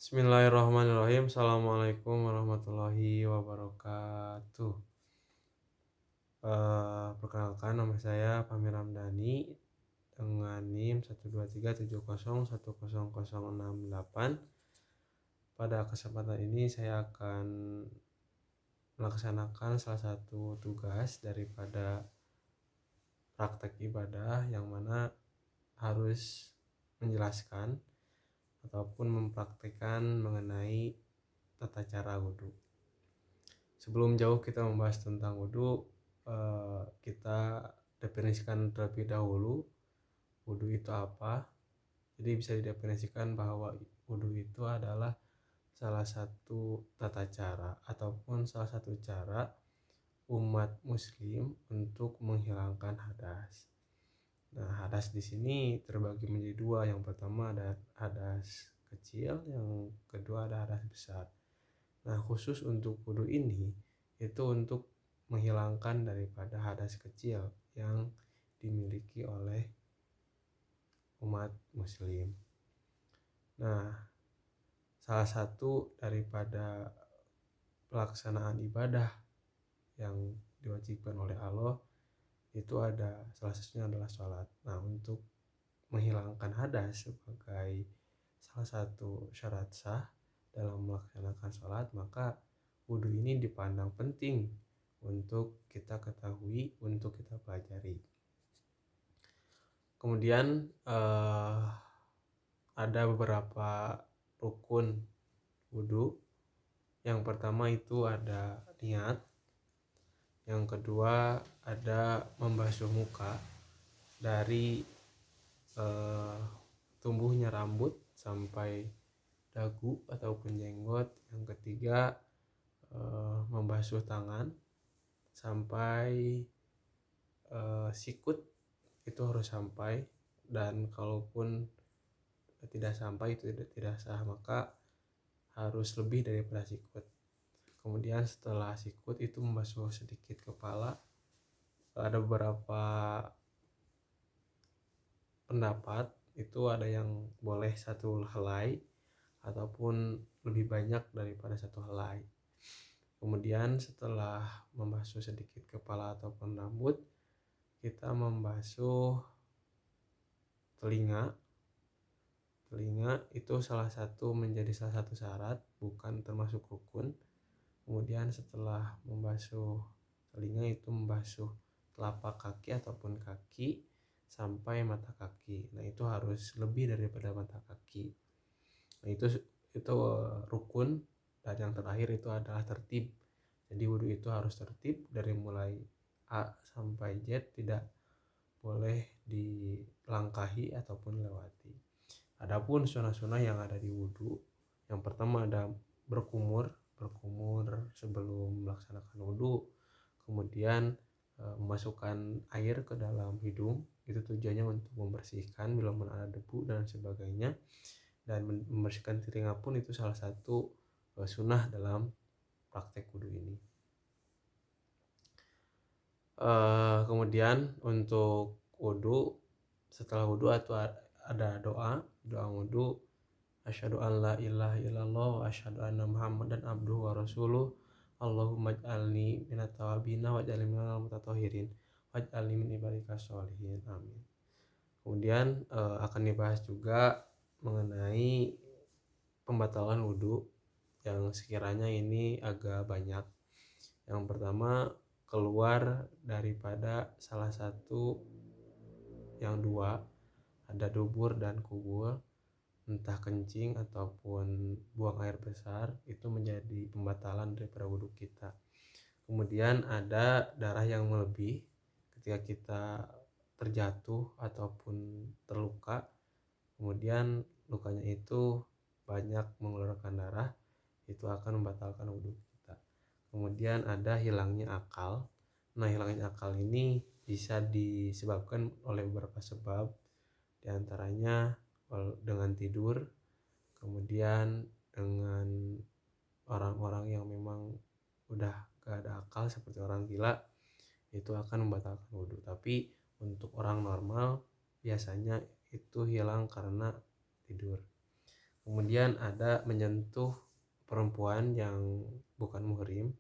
Bismillahirrahmanirrahim. Assalamualaikum warahmatullahi wabarakatuh. Perkenalkan nama saya Fahmi Ramdhani dengan NIM 12370100068. Pada kesempatan ini saya akan melaksanakan salah satu tugas daripada praktek ibadah yang mana harus menjelaskan ataupun mempraktikkan mengenai tata cara wudhu. Sebelum jauh kita membahas tentang wudhu, kita definisikan terlebih dahulu wudhu itu apa. Jadi bisa didefinisikan bahwa wudhu itu adalah salah satu tata cara ataupun salah satu cara umat muslim untuk menghilangkan hadas. Nah, hadas di sini terbagi menjadi dua. Yang pertama ada hadas kecil, yang kedua ada hadas besar. Nah, khusus untuk wudhu ini itu untuk menghilangkan daripada hadas kecil yang dimiliki oleh umat muslim. Nah, salah satu daripada pelaksanaan ibadah yang diwajibkan oleh Allah itu ada salah satunya adalah sholat. Nah, untuk menghilangkan hadas sebagai salah satu syarat sah dalam melaksanakan sholat, maka wudhu ini dipandang penting untuk kita ketahui, untuk kita pelajari. Kemudian ada beberapa rukun wudhu. Yang pertama itu ada niat. Yang kedua ada membasuh muka dari tumbuhnya rambut sampai dagu ataupun jenggot. Yang ketiga membasuh tangan sampai sikut itu harus sampai, dan kalaupun tidak sampai itu tidak sah, maka harus lebih daripada sikut. Kemudian setelah sikut itu membasuh sedikit kepala. Ada beberapa pendapat, itu ada yang boleh satu helai ataupun lebih banyak daripada satu helai. Kemudian setelah membasuh sedikit kepala ataupun rambut, kita membasuh telinga. Telinga itu menjadi salah satu syarat, bukan termasuk rukun. Kemudian setelah membasuh telinga itu membasuh telapak kaki ataupun kaki sampai mata kaki. Nah, itu harus lebih daripada mata kaki. Nah, itu rukun. Dan yang terakhir itu adalah tertib. Jadi wudhu itu harus tertib dari mulai A sampai Z, tidak boleh dilangkahi ataupun lewati. Adapun sunah-sunah yang ada di wudhu, yang pertama ada berkumur sebelum melaksanakan wudhu. Kemudian memasukkan air ke dalam hidung, itu tujuannya untuk membersihkan bila mana ada debu dan sebagainya. Dan membersihkan telinga pun itu salah satu sunnah dalam praktek wudhu ini. Kemudian untuk wudhu, setelah wudhu atau ada doa wudhu, asyhadu an la ilaha illallah wa asyhadu anna muhammadan abduhu wa rasuluh, Allahumma ij'alni minat tawabina waj'alni minal mutatahhirin waj'alni min ibadika sholihin, amin. Kemudian akan dibahas juga mengenai pembatalan wudhu yang sekiranya ini agak banyak. Yang pertama, keluar daripada salah satu yang dua, ada dubur dan kubur, entah kencing ataupun buang air besar, itu menjadi pembatalan daripada wudhu kita. Kemudian ada darah yang melebih ketika kita terjatuh ataupun terluka, kemudian lukanya itu banyak mengeluarkan darah, itu akan membatalkan wudhu kita. Kemudian ada hilangnya akal. Nah, hilangnya akal ini bisa disebabkan oleh beberapa sebab, diantaranya dengan tidur, kemudian dengan orang-orang yang memang udah gak ada akal seperti orang gila, itu akan membatalkan wudhu. Tapi untuk orang normal biasanya itu hilang karena tidur. Kemudian ada menyentuh perempuan yang bukan muhrim.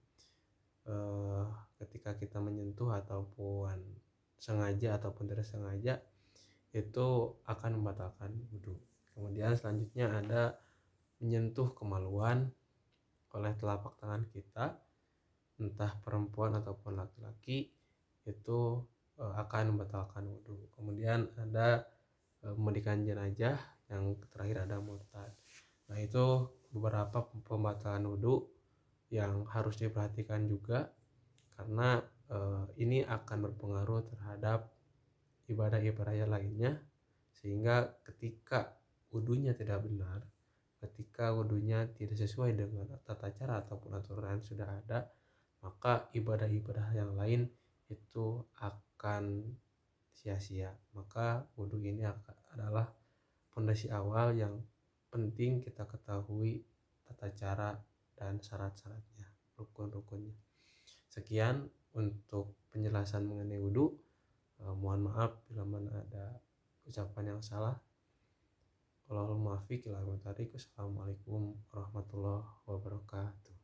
eh, Ketika kita menyentuh ataupun sengaja ataupun tidak sengaja itu akan membatalkan wudhu. Kemudian selanjutnya ada menyentuh kemaluan oleh telapak tangan kita, entah perempuan ataupun laki-laki, itu akan membatalkan wudhu. Kemudian ada memandikan jenazah, yang terakhir ada murtad. Nah, itu beberapa pembatalan wudhu yang harus diperhatikan juga, karena ini akan berpengaruh terhadap ibadah-ibadah yang lainnya, sehingga ketika wudhunya tidak benar, ketika wudhunya tidak sesuai dengan tata cara ataupun aturan yang sudah ada, maka ibadah-ibadah yang lain itu akan sia-sia. Maka wudhu ini adalah fondasi awal yang penting kita ketahui tata cara dan syarat-syaratnya, rukun-rukunnya. Sekian untuk penjelasan mengenai wudhu. Mohon maaf bila mana ada ucapan yang salah. Wallahul muwaffiq ila aqwamit thoriq. Wassalamualaikum warahmatullahi wabarakatuh.